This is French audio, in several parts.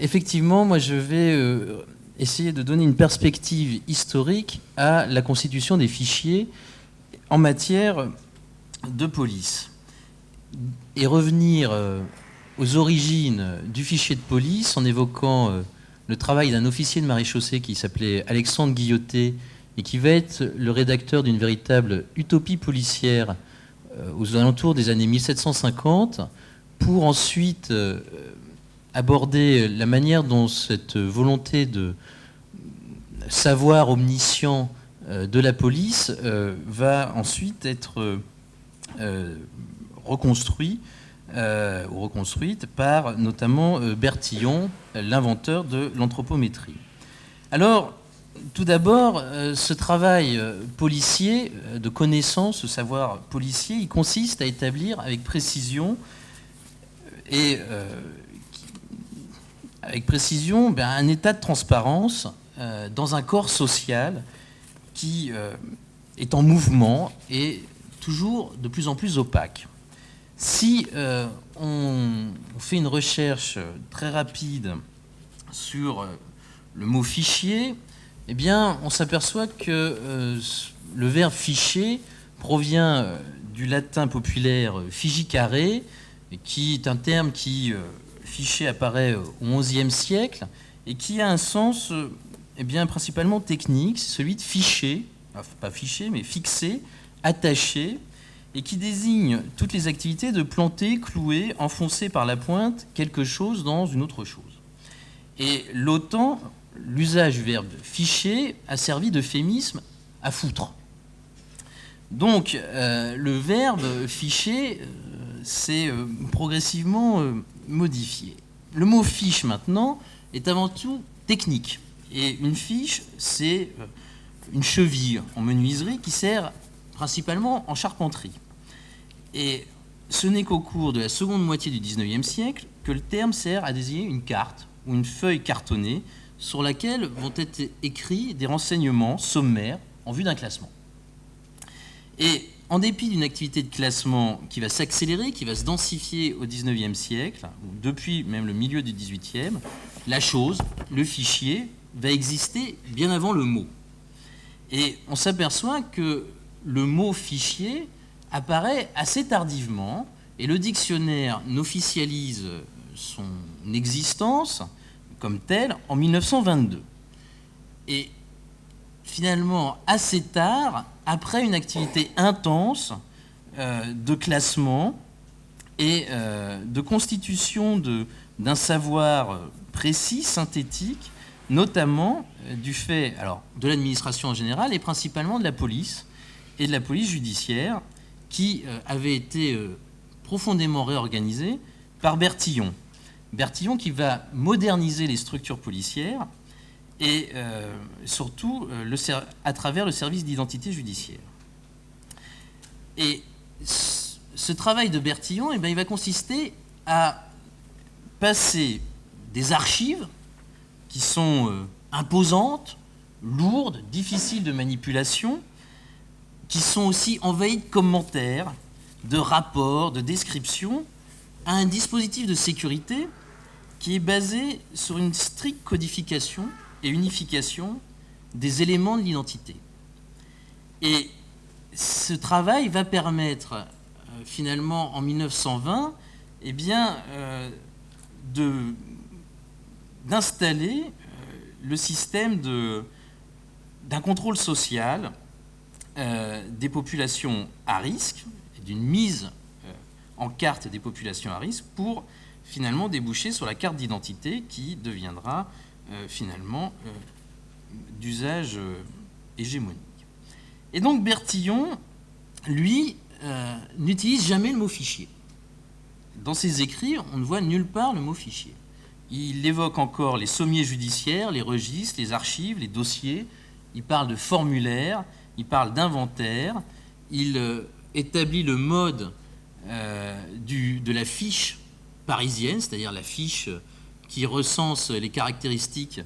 effectivement, moi je vais essayer de donner une perspective historique à la constitution des fichiers en matière de police et revenir aux origines du fichier de police en évoquant le travail d'un officier de maréchaussée qui s'appelait Alexandre Guillotet et qui va être le rédacteur d'une véritable utopie policière aux alentours des années 1750 pour ensuite aborder la manière dont cette volonté de savoir omniscient de la police va ensuite être reconstruite par notamment Bertillon, l'inventeur de l'anthropométrie. Alors, tout d'abord, ce travail policier, de connaissance, ce savoir policier, il consiste à établir avec précision un état de transparence dans un corps social qui est en mouvement et toujours de plus en plus opaque. Si on fait une recherche très rapide sur le mot fichier, eh bien, on s'aperçoit que le verbe ficher provient du latin populaire figicare, qui est un terme qui, fichier, apparaît au XIe siècle et qui a un sens principalement technique, c'est celui de ficher, enfin, pas ficher, mais fixer, attacher, et qui désigne toutes les activités de planter, clouer, enfoncer par la pointe quelque chose dans une autre chose. Et longtemps, l'usage du verbe ficher a servi d'euphémisme à foutre. Donc, le verbe ficher s'est progressivement modifié. Le mot fiche, maintenant, est avant tout technique. Et une fiche, c'est une cheville en menuiserie qui sert principalement en charpenterie. Et ce n'est qu'au cours de la seconde moitié du XIXe siècle que le terme sert à désigner une carte ou une feuille cartonnée sur laquelle vont être écrits des renseignements sommaires en vue d'un classement. Et en dépit d'une activité de classement qui va s'accélérer, qui va se densifier au XIXe siècle, ou depuis même le milieu du XVIIIe, la chose, le fichier, va exister bien avant le mot. Et on s'aperçoit que le mot fichier apparaît assez tardivement, et le dictionnaire n'officialise son existence comme telle en 1922. Et finalement, assez tard, après une activité intense de classement et de constitution d'un savoir précis, synthétique, notamment du fait de l'administration en général et principalement de la police et de la police judiciaire qui avait été profondément réorganisée par Bertillon. Bertillon qui va moderniser les structures policières et surtout à travers le service d'identité judiciaire. Et ce travail de Bertillon, il va consister à passer des archives qui sont imposantes, lourdes, difficiles de manipulation, qui sont aussi envahies de commentaires, de rapports, de descriptions, à un dispositif de sécurité qui est basé sur une stricte codification et unification des éléments de l'identité. Et ce travail va permettre, finalement, en 1920, d'installer le système d'un contrôle social des populations à risque, d'une mise en carte des populations à risque pour finalement déboucher sur la carte d'identité qui deviendra finalement d'usage hégémonique. Et donc Bertillon, lui, n'utilise jamais le mot fichier. Dans ses écrits, on ne voit nulle part le mot fichier. Il évoque encore les sommiers judiciaires, les registres, les archives, les dossiers. Il parle de formulaires, il parle d'inventaire. Il établit le mode de la fiche parisienne, c'est-à-dire la fiche qui recense les caractéristiques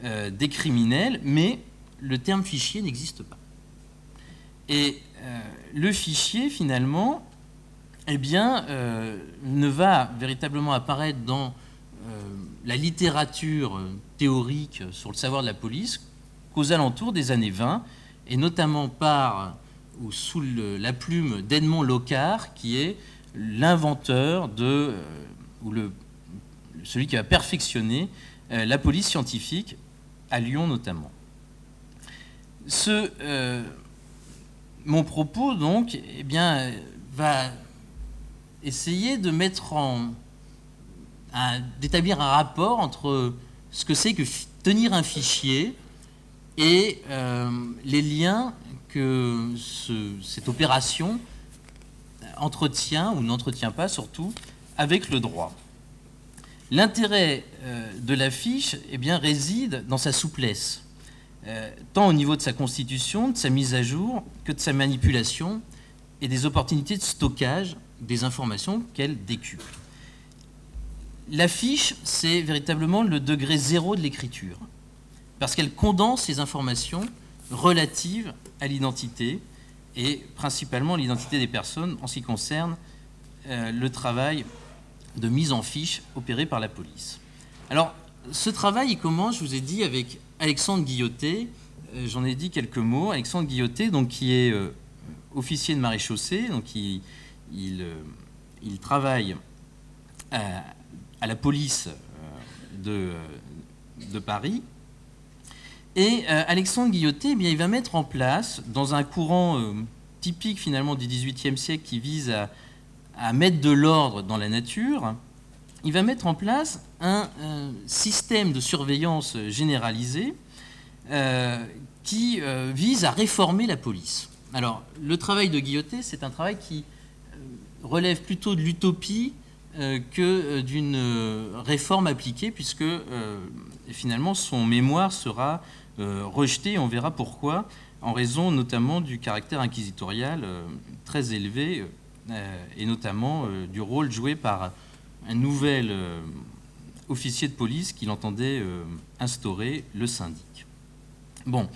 des criminels, mais le terme fichier n'existe pas. Et le fichier, finalement, ne va véritablement apparaître dans la littérature théorique sur le savoir de la police qu'aux alentours des années 20, et notamment par ou sous la plume d'Edmond Locard, qui est l'inventeur celui qui va perfectionner la police scientifique à Lyon notamment. Mon propos donc, va essayer de d'établir un rapport entre ce que c'est que tenir un fichier et les liens que cette opération entretient ou n'entretient pas surtout avec le droit. L'intérêt de la fiche réside dans sa souplesse, tant au niveau de sa constitution, de sa mise à jour, que de sa manipulation et des opportunités de stockage des informations qu'elle décuple. La fiche, c'est véritablement le degré zéro de l'écriture, parce qu'elle condense les informations relatives à l'identité, et principalement l'identité des personnes en ce qui concerne le travail de mise en fiche opéré par la police. Alors, ce travail, il commence, je vous ai dit, avec Alexandre Guilloté. J'en ai dit quelques mots. Alexandre Guilloté, donc, qui est officier de maréchaussée, donc il travaille à la police de Paris. Et Alexandre Guilloté, il va mettre en place, dans un courant typique finalement du XVIIIe siècle qui vise à mettre de l'ordre dans la nature, il va mettre en place un système de surveillance généralisé qui vise à réformer la police. Alors, le travail de Guilloté, c'est un travail qui relève plutôt de l'utopie que d'une réforme appliquée, puisque finalement son mémoire sera rejeté, on verra pourquoi, en raison notamment du caractère inquisitorial très élevé, et notamment du rôle joué par un nouvel officier de police qu'il entendait instaurer, le syndic. Bon,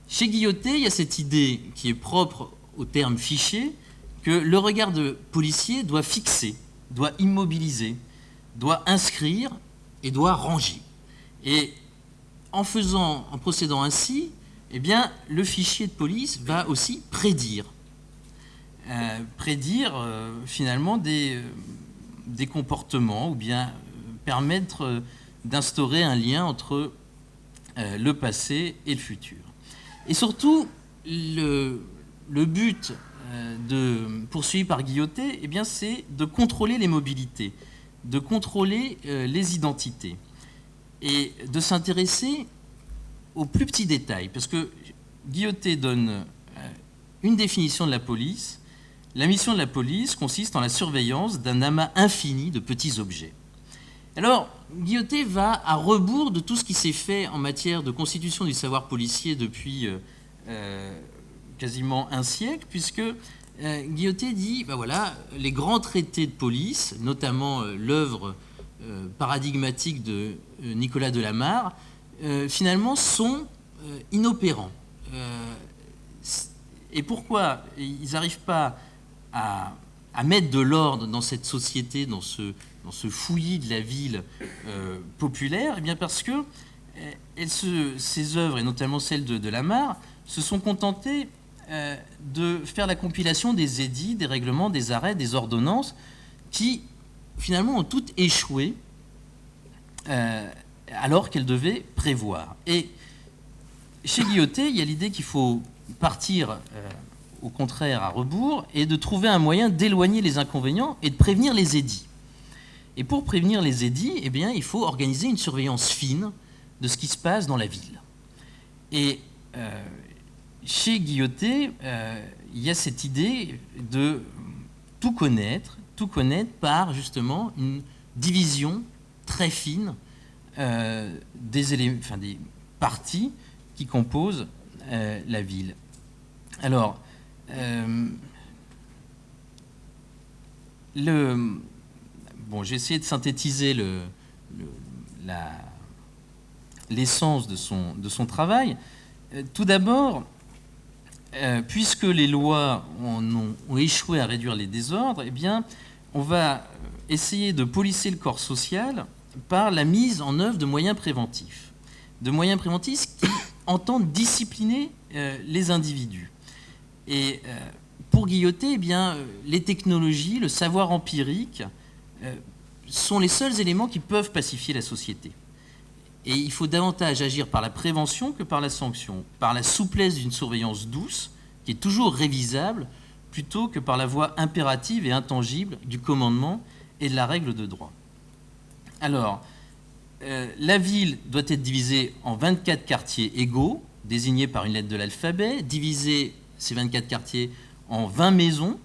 chez Guilloté, il y a cette idée qui est propre au terme fichier, que le regard de policier doit fixer, doit immobiliser, doit inscrire et doit ranger. Et en procédant ainsi, le fichier de police va aussi prédire. Finalement des comportements, ou bien permettre d'instaurer un lien entre le passé et le futur. Et surtout, le but poursuivi par Guilloté, c'est de contrôler les mobilités, de contrôler les identités et de s'intéresser aux plus petits détails. Parce que Guilloté donne une définition de la police. La mission de la police consiste en la surveillance d'un amas infini de petits objets. Alors, Guilloté va à rebours de tout ce qui s'est fait en matière de constitution du savoir policier depuis quasiment un siècle, puisque Guilloté dit, les grands traités de police, notamment l'œuvre paradigmatique de Nicolas Delamarre, finalement sont inopérants. Et pourquoi ils n'arrivent pas à mettre de l'ordre dans cette société, dans ce fouillis de la ville populaire? Parce que ces œuvres, et notamment celles de Delamarre, se sont contentées de faire la compilation des édits, des règlements, des arrêts, des ordonnances, qui finalement ont toutes échoué alors qu'elles devaient prévoir. Et chez Guilloté, il y a l'idée qu'il faut partir au contraire à rebours et de trouver un moyen d'éloigner les inconvénients et de prévenir les édits. Et pour prévenir les édits, il faut organiser une surveillance fine de ce qui se passe dans la ville. Et chez Guilloté, il y a cette idée de tout connaître par justement une division très fine des parties qui composent la ville. Alors, j'ai essayé de synthétiser l'essence de son travail. Tout d'abord, puisque les lois ont échoué à réduire les désordres, on va essayer de policer le corps social par la mise en œuvre de moyens préventifs. De moyens préventifs qui entendent discipliner les individus. Et pour Guillotet, eh bien, les technologies, le savoir empirique sont les seuls éléments qui peuvent pacifier la société. Et il faut davantage agir par la prévention que par la sanction, par la souplesse d'une surveillance douce, qui est toujours révisable, plutôt que par la voie impérative et intangible du commandement et de la règle de droit. Alors, la ville doit être divisée en 24 quartiers égaux, désignés par une lettre de l'alphabet, diviser ces 24 quartiers en 20 maisons,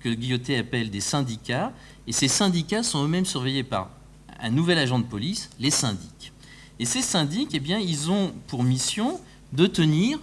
que Guillotet appelle des syndicats, et ces syndicats sont eux-mêmes surveillés par un nouvel agent de police, les syndics. Et ces syndics, eh bien, ils ont pour mission de tenir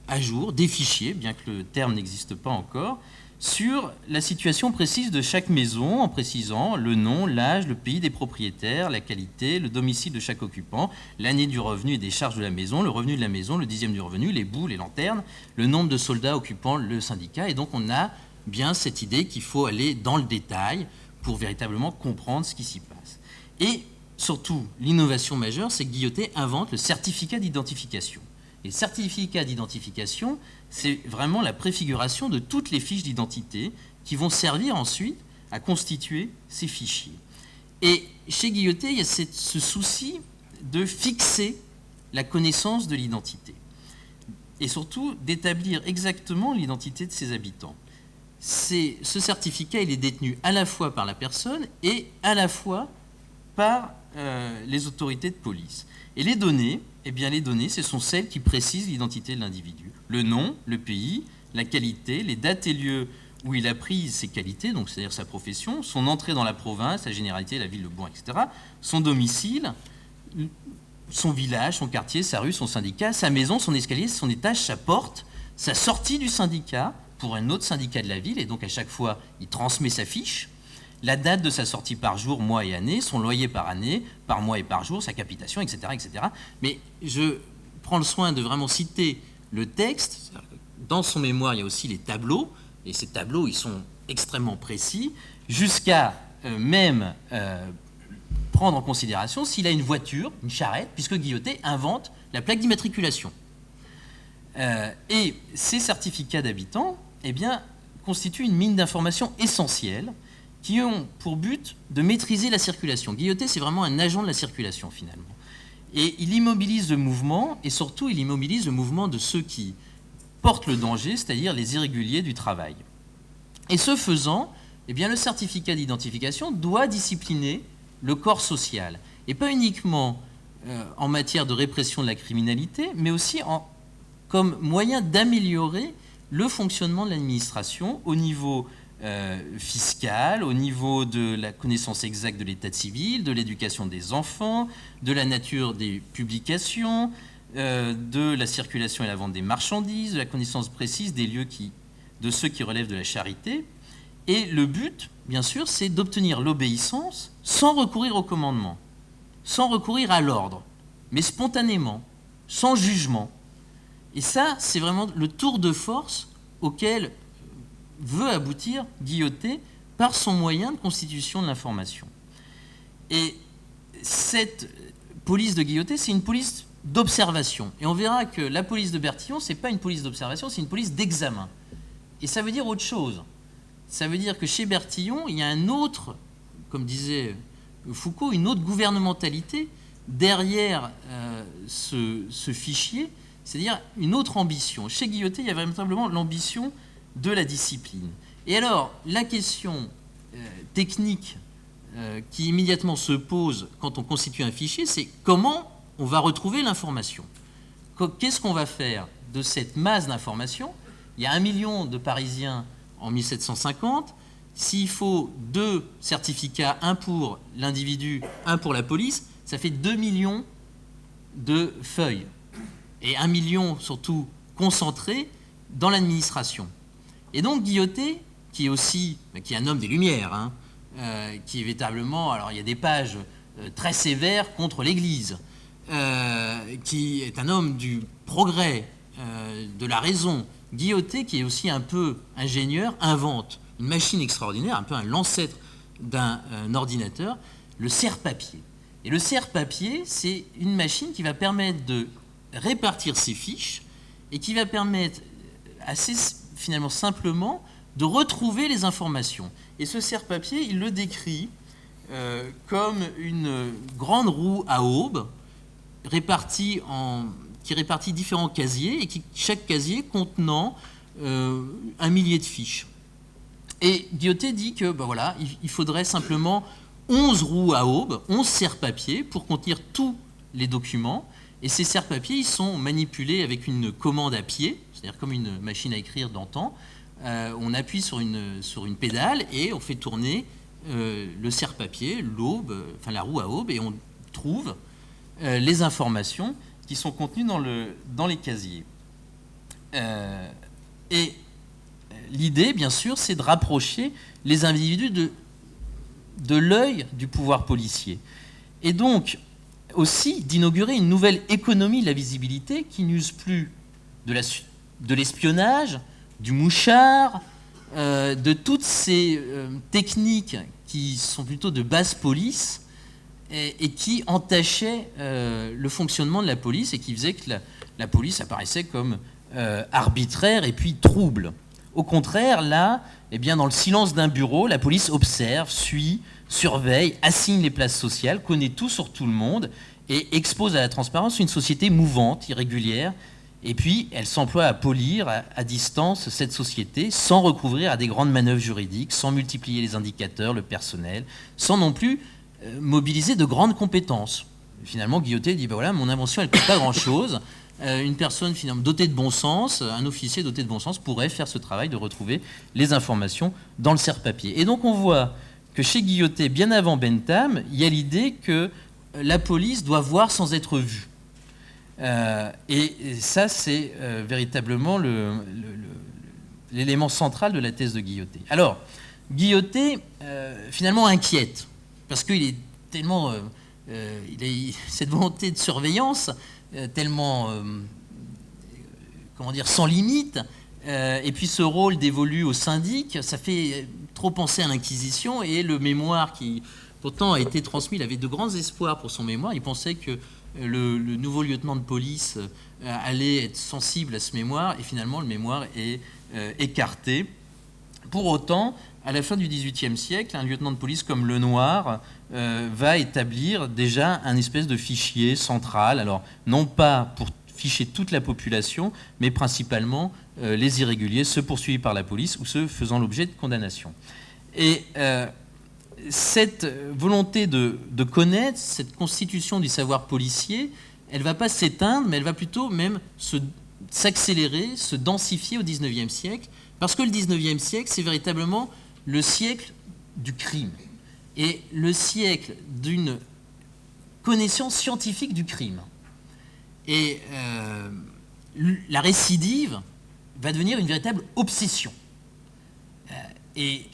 à jour des fichiers, bien que le terme n'existe pas encore, sur la situation précise de chaque maison, en précisant le nom, l'âge, le pays des propriétaires, la qualité, le domicile de chaque occupant, l'année du revenu et des charges de la maison, le revenu de la maison, le dixième du revenu, les boues, les lanternes, le nombre de soldats occupant le syndicat. Et donc on a bien cette idée qu'il faut aller dans le détail pour véritablement comprendre ce qui s'y passe. Et surtout, l'innovation majeure, c'est que Guillotet invente le certificat d'identification. Et le certificat d'identification, c'est vraiment la préfiguration de toutes les fiches d'identité qui vont servir ensuite à constituer ces fichiers. Et chez Guillotet, il y a ce souci de fixer la connaissance de l'identité et surtout d'établir exactement l'identité de ses habitants. Ce certificat, il est détenu à la fois par la personne et à la fois par les autorités de police. Et les données, eh bien, les données, ce sont celles qui précisent l'identité de l'individu. Le nom, le pays, la qualité, les dates et lieux où il a pris ses qualités, donc c'est-à-dire sa profession, son entrée dans la province, la généralité, la ville, le bourg, etc., son domicile, son village, son quartier, sa rue, son syndicat, sa maison, son escalier, son étage, sa porte, sa sortie du syndicat pour un autre syndicat de la ville, et donc à chaque fois, il transmet sa fiche, la date de sa sortie par jour, mois et année, son loyer par année, par mois et par jour, sa capitation, etc., etc. Mais je prends le soin de vraiment citer le texte. Dans son mémoire, il y a aussi les tableaux, et ces tableaux, ils sont extrêmement précis, jusqu'à même prendre en considération s'il a une voiture, une charrette, puisque Guillotet invente la plaque d'immatriculation. Et ces certificats d'habitants, eh bien, constituent une mine d'informations essentielles qui ont pour but de maîtriser la circulation. Guillotet, c'est vraiment un agent de la circulation, finalement. Et il immobilise le mouvement, et surtout, il immobilise le mouvement de ceux qui portent le danger, c'est-à-dire les irréguliers du travail. Et ce faisant, eh bien, le certificat d'identification doit discipliner le corps social, et pas uniquement en matière de répression de la criminalité, mais aussi comme moyen d'améliorer le fonctionnement de l'administration au niveau fiscal, au niveau de la connaissance exacte de l'état civil, de l'éducation des enfants, de la nature des publications, de la circulation et la vente des marchandises, de la connaissance précise des lieux de ceux qui relèvent de la charité. Et le but, bien sûr, c'est d'obtenir l'obéissance sans recourir au commandement, sans recourir à l'ordre, mais spontanément, sans jugement. Et ça, c'est vraiment le tour de force auquel veut aboutir Guillotet par son moyen de constitution de l'information. Et cette police de Guillotet, c'est une police d'observation. Et on verra que la police de Bertillon, ce n'est pas une police d'observation, c'est une police d'examen. Et ça veut dire autre chose. Ça veut dire que chez Bertillon, il y a un autre, comme disait Foucault, une autre gouvernementalité derrière ce fichier, c'est-à-dire une autre ambition. Chez Guillotet, il y a véritablement l'ambition de la discipline. Et alors, la question technique qui immédiatement se pose quand on constitue un fichier, c'est comment on va retrouver l'information. Qu'est-ce qu'on va faire de cette masse d'informations? Il y a 1 million de Parisiens en 1750. S'il faut 2 certificats, un pour l'individu, un pour la police, ça fait 2 millions de feuilles. Et 1 million, surtout, concentrés dans l'administration. Et donc Guillotet, qui est un homme des Lumières, qui est véritablement, alors il y a des pages très sévères contre l'Église, qui est un homme du progrès, de la raison. Guillotet, qui est aussi un peu ingénieur, invente une machine extraordinaire, un peu un l'ancêtre d'un ordinateur, le serre-papier. Et le serre-papier, c'est une machine qui va permettre de répartir ces fiches et qui va permettre assez finalement simplement de retrouver les informations. Et ce serre-papier, il le décrit comme une grande roue à aubes qui répartit différents casiers et chaque casier contenant 1 millier de fiches. Et Guillotet dit que voilà, il faudrait simplement 11 roues à aubes, 11 serre-papier pour contenir tous les documents. Et ces serre-papiers, ils sont manipulés avec une commande à pied, c'est-à-dire comme une machine à écrire d'antan. On appuie sur une pédale et on fait tourner le serre-papier, la roue à aubes, et on trouve les informations qui sont contenues dans les casiers. Et l'idée, bien sûr, c'est de rapprocher les individus de l'œil du pouvoir policier. Et donc, aussi, d'inaugurer une nouvelle économie de la visibilité qui n'use plus de l'espionnage, du mouchard, de toutes ces techniques qui sont plutôt de basse police et qui entachaient le fonctionnement de la police et qui faisaient que la police apparaissait comme arbitraire et puis trouble. Au contraire, là, eh bien, dans le silence d'un bureau, la police observe, suit, surveille, assigne les places sociales, connaît tout sur tout le monde et expose à la transparence une société mouvante, irrégulière. Et puis, elle s'emploie à polir à distance cette société sans recourir à des grandes manœuvres juridiques, sans multiplier les indicateurs, le personnel, sans non plus mobiliser de grandes compétences. Finalement, Guillotet dit, voilà, mon invention, elle ne coûte pas grand-chose. Une personne finalement dotée de bon sens, un officier doté de bon sens, pourrait faire ce travail de retrouver les informations dans le serre-papier. Et donc on voit que chez Guillotet, bien avant Bentham, il y a l'idée que la police doit voir sans être vue. Et ça, c'est véritablement l'élément central de la thèse de Guillotet. Alors, Guillotet, finalement, inquiète, parce qu'il est tellement... il a cette volonté de surveillance tellement, sans limite, et puis ce rôle dévolu au syndic, ça fait trop penser à l'Inquisition, et le mémoire qui, pourtant, a été transmis, il avait de grands espoirs pour son mémoire, il pensait que le nouveau lieutenant de police allait être sensible à ce mémoire, et finalement, le mémoire est écarté. Pour autant, à la fin du XVIIIe siècle, un lieutenant de police comme Lenoir va établir déjà un espèce de fichier central, alors non pas pour ficher toute la population, mais principalement les irréguliers, ceux poursuivis par la police ou ceux faisant l'objet de condamnation. Et cette volonté de connaître, cette constitution du savoir policier, elle ne va pas s'éteindre, mais elle va plutôt même s'accélérer, se densifier au XIXe siècle, parce que le XIXe siècle, c'est véritablement le siècle du crime et le siècle d'une connaissance scientifique du crime. Et la récidive va devenir une véritable obsession. Et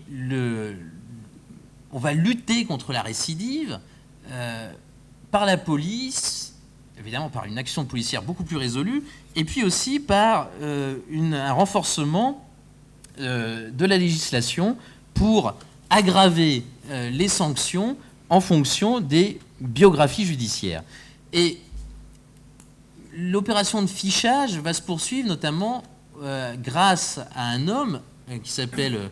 on va lutter contre la récidive par la police, évidemment par une action policière beaucoup plus résolue, et puis aussi par un renforcement de la législation pour aggraver les sanctions en fonction des biographies judiciaires. Et l'opération de fichage va se poursuivre notamment grâce à un homme qui s'appelle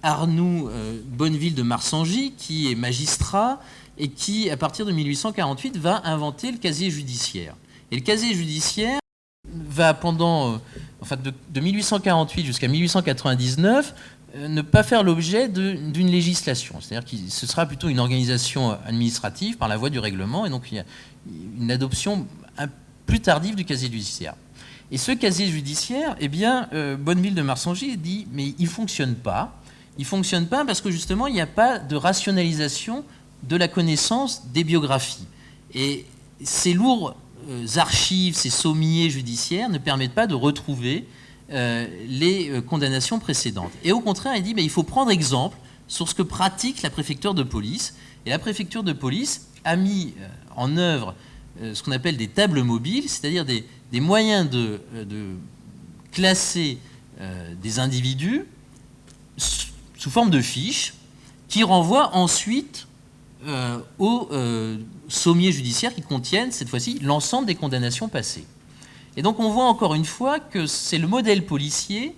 Arnoux Bonneville de Marsangy, qui est magistrat et qui, à partir de 1848, va inventer le casier judiciaire. Et le casier judiciaire va de 1848 jusqu'à 1899 ne pas faire l'objet d'une législation. C'est-à-dire que ce sera plutôt une organisation administrative par la voie du règlement, et donc il y a une adoption plus tardive du casier judiciaire. Et ce casier judiciaire, Bonneville de Marsangy dit « mais il ne fonctionne pas. Il ne fonctionne pas parce que justement, il n'y a pas de rationalisation de la connaissance des biographies. Et ces lourds archives, ces sommiers judiciaires ne permettent pas de retrouver les condamnations précédentes. Et au contraire, il dit il faut prendre exemple sur ce que pratique la préfecture de police. Et la préfecture de police a mis en œuvre ce qu'on appelle des tables mobiles, c'est-à-dire des moyens de classer des individus sous forme de fiches qui renvoient ensuite aux sommiers judiciaires qui contiennent cette fois-ci l'ensemble des condamnations passées. Et donc on voit encore une fois que c'est le modèle policier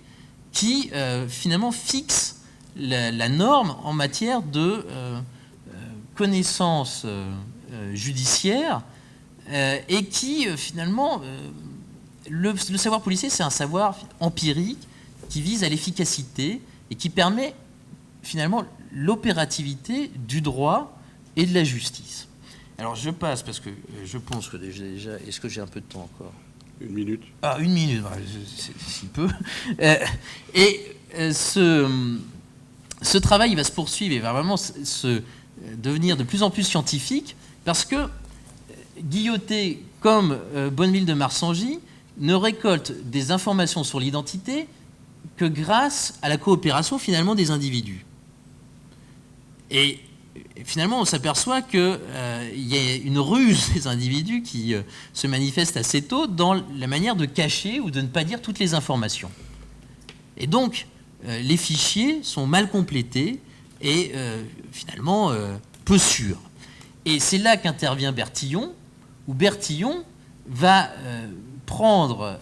qui finalement fixe la norme en matière de connaissances judiciaires et qui finalement le savoir policier, c'est un savoir empirique qui vise à l'efficacité et qui permet finalement l'opérativité du droit et de la justice. Alors je passe parce que je pense que déjà... Est-ce que j'ai un peu de temps encore ? 1 minute. Ah, 1 minute, si peu. Ce travail il va se poursuivre et va vraiment devenir de plus en plus scientifique parce que Guilloté, comme Bonneville de Marsangy, ne récolte des informations sur l'identité que grâce à la coopération finalement des individus. Et finalement, on s'aperçoit qu'il y a une ruse des individus qui se manifeste assez tôt dans la manière de cacher ou de ne pas dire toutes les informations. Et donc, les fichiers sont mal complétés et finalement peu sûrs. Et c'est là qu'intervient Bertillon, où Bertillon va prendre,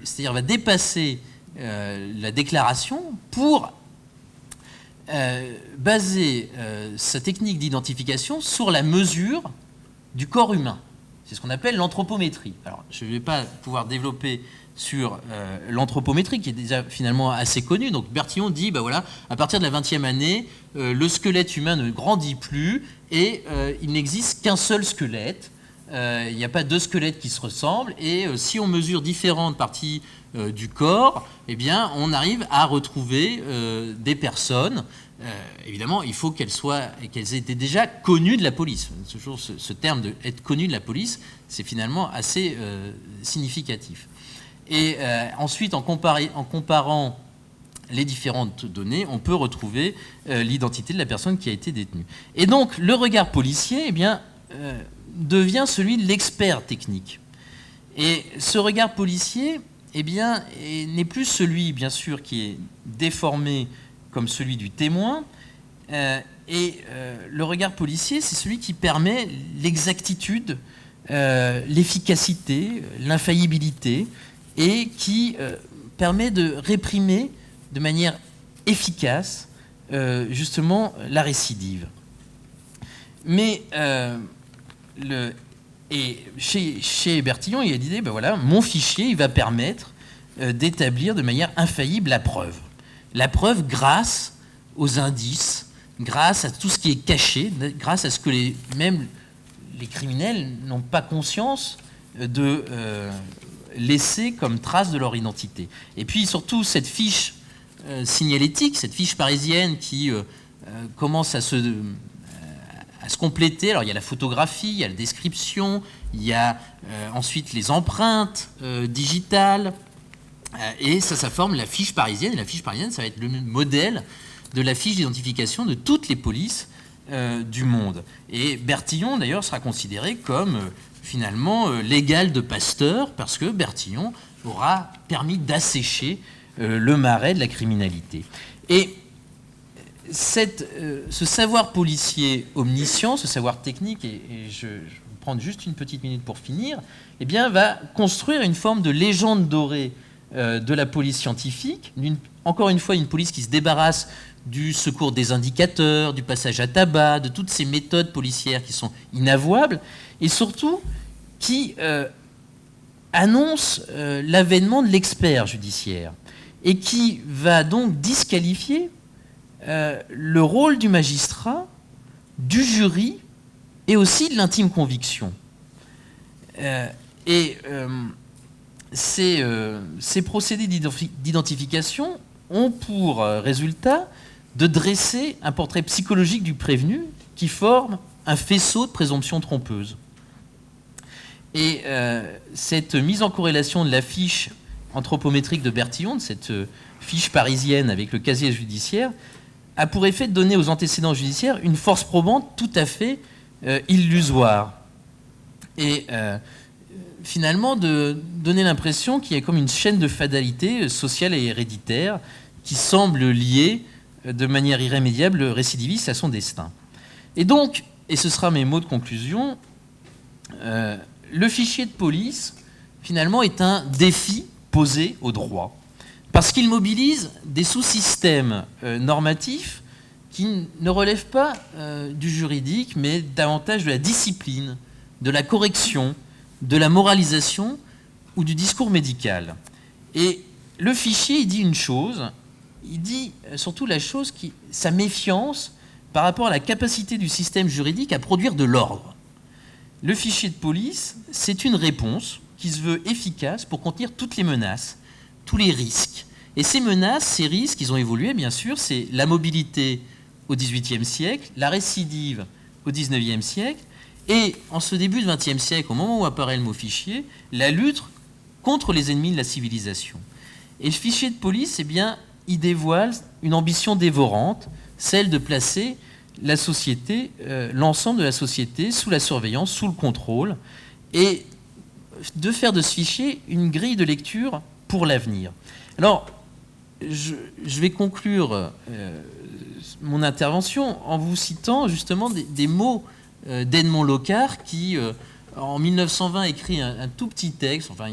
c'est-à-dire va dépasser la déclaration pour baser sa technique d'identification sur la mesure du corps humain. C'est ce qu'on appelle l'anthropométrie. Alors, je ne vais pas pouvoir développer sur l'anthropométrie, qui est déjà finalement assez connue. Donc Bertillon dit, ben voilà, à partir de la 20e année, le squelette humain ne grandit plus et il n'existe qu'un seul squelette. Il n'y a pas deux squelettes qui se ressemblent et si on mesure différentes parties du corps, eh bien, on arrive à retrouver des personnes. Évidemment, il faut qu'elles aient été déjà connues de la police. Toujours ce terme de être connu de la police, c'est finalement assez significatif. Et ensuite, en comparant les différentes données, on peut retrouver l'identité de la personne qui a été détenue. Et donc, le regard policier, eh bien, devient celui de l'expert technique. Et ce regard policier, eh bien, n'est plus celui, bien sûr, qui est déformé comme celui du témoin. Le regard policier, c'est celui qui permet l'exactitude, l'efficacité, l'infaillibilité, et qui permet de réprimer de manière efficace, justement, la récidive. Mais chez Bertillon, il a l'idée, ben voilà, mon fichier, il va permettre d'établir de manière infaillible la preuve. La preuve grâce aux indices, grâce à tout ce qui est caché, grâce à ce que même les criminels n'ont pas conscience de laisser comme trace de leur identité. Et puis surtout cette fiche signalétique, cette fiche parisienne qui commence à se compléter. Alors il y a la photographie, il y a la description, il y a ensuite les empreintes digitales, et ça forme la fiche parisienne. Et la fiche parisienne, ça va être le modèle de la fiche d'identification de toutes les polices du monde. Et Bertillon, d'ailleurs, sera considéré comme finalement l'égal de Pasteur, parce que Bertillon aura permis d'assécher le marais de la criminalité. Et ce savoir policier omniscient, ce savoir technique, et je vais prendre juste une petite minute pour finir, eh bien, va construire une forme de légende dorée de la police scientifique, encore une fois une police qui se débarrasse du secours des indicateurs, du passage à tabac, de toutes ces méthodes policières qui sont inavouables, et surtout qui annonce l'avènement de l'expert judiciaire, et qui va donc disqualifier le rôle du magistrat, du jury et aussi de l'intime conviction. Ces procédés d'identification ont pour résultat de dresser un portrait psychologique du prévenu qui forme un faisceau de présomptions trompeuses. Et cette mise en corrélation de la fiche anthropométrique de Bertillon, de cette fiche parisienne avec le casier judiciaire, a pour effet de donner aux antécédents judiciaires une force probante tout à fait illusoire. Et finalement, de donner l'impression qu'il y a comme une chaîne de fatalité sociale et héréditaire qui semble lier de manière irrémédiable le récidiviste à son destin. Et donc, et ce sera mes mots de conclusion, le fichier de police, finalement, est un défi posé au droit, parce qu'il mobilise des sous-systèmes normatifs qui ne relèvent pas du juridique, mais davantage de la discipline, de la correction, de la moralisation ou du discours médical. Et le fichier, il dit une chose, il dit surtout la chose sa méfiance par rapport à la capacité du système juridique à produire de l'ordre. Le fichier de police, c'est une réponse qui se veut efficace pour contenir toutes les menaces, tous les risques. Et ces menaces, ces risques, ils ont évolué, bien sûr, c'est la mobilité au XVIIIe siècle, la récidive au XIXe siècle, et en ce début du XXe siècle, au moment où apparaît le mot fichier, la lutte contre les ennemis de la civilisation. Et le fichier de police, eh bien, il dévoile une ambition dévorante, celle de placer la société, l'ensemble de la société sous la surveillance, sous le contrôle, et de faire de ce fichier une grille de lecture pour l'avenir. Alors, je vais conclure mon intervention en vous citant justement des mots d'Edmond Locard qui, en 1920, écrit un tout petit texte, enfin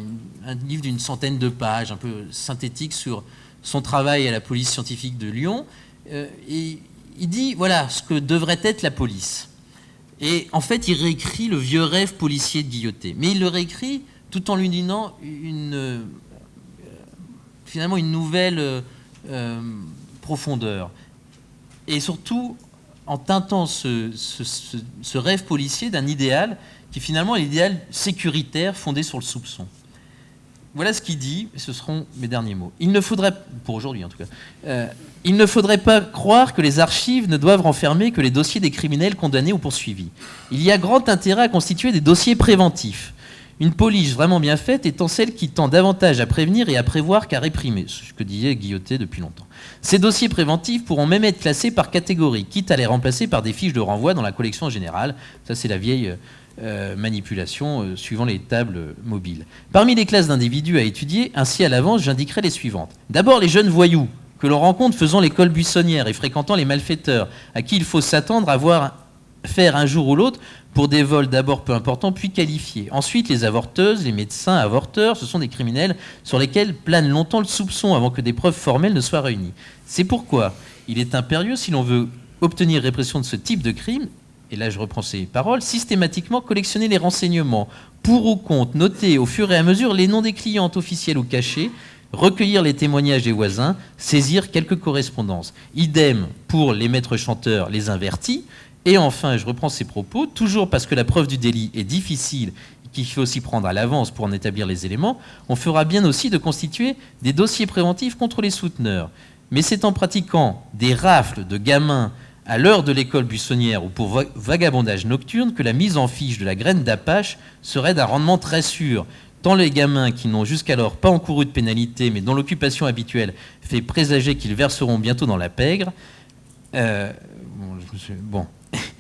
un livre d'une centaine de pages, un peu synthétique sur son travail à la police scientifique de Lyon. Et il dit, voilà ce que devrait être la police. Et en fait, il réécrit le vieux rêve policier de Guillotet. Mais il le réécrit tout en lui donnant finalement une nouvelle profondeur. Et surtout, en teintant ce rêve policier d'un idéal qui finalement est l'idéal sécuritaire fondé sur le soupçon. Voilà ce qu'il dit, et ce seront mes derniers mots. Il ne faudrait, pour aujourd'hui en tout cas, il ne faudrait pas croire que les archives ne doivent renfermer que les dossiers des criminels condamnés ou poursuivis. Il y a grand intérêt à constituer des dossiers préventifs. Une police vraiment bien faite étant celle qui tend davantage à prévenir et à prévoir qu'à réprimer, ce que disait Guillotet depuis longtemps. Ces dossiers préventifs pourront même être classés par catégorie, quitte à les remplacer par des fiches de renvoi dans la collection générale. Ça, c'est la vieille manipulation suivant les tables mobiles. Parmi les classes d'individus à étudier, ainsi à l'avance, j'indiquerai les suivantes. D'abord, les jeunes voyous que l'on rencontre faisant l'école buissonnière et fréquentant les malfaiteurs, à qui il faut s'attendre à faire un jour ou l'autre pour des vols d'abord peu importants puis qualifiés. Ensuite, les avorteuses, les médecins avorteurs, ce sont des criminels sur lesquels plane longtemps le soupçon avant que des preuves formelles ne soient réunies. C'est pourquoi il est impérieux, si l'on veut obtenir répression de ce type de crime, et là je reprends ces paroles, systématiquement collectionner les renseignements, pour ou contre, noter au fur et à mesure les noms des clientes officielles ou cachées, recueillir les témoignages des voisins, saisir quelques correspondances. Idem pour les maîtres chanteurs, les invertis. Et enfin, je reprends ces propos, toujours parce que la preuve du délit est difficile et qu'il faut s'y prendre à l'avance pour en établir les éléments, on fera bien aussi de constituer des dossiers préventifs contre les souteneurs. Mais c'est en pratiquant des rafles de gamins à l'heure de l'école buissonnière ou pour vagabondage nocturne que la mise en fiche de la graine d'Apache serait d'un rendement très sûr, tant les gamins qui n'ont jusqu'alors pas encouru de pénalité mais dont l'occupation habituelle fait présager qu'ils verseront bientôt dans la pègre,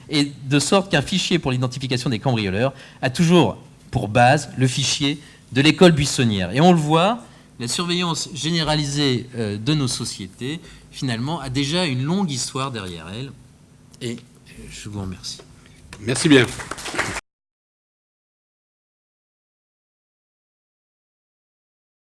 et de sorte qu'un fichier pour l'identification des cambrioleurs a toujours pour base le fichier de l'école buissonnière. Et on le voit, la surveillance généralisée de nos sociétés, finalement, a déjà une longue histoire derrière elle. Et je vous remercie. Merci bien.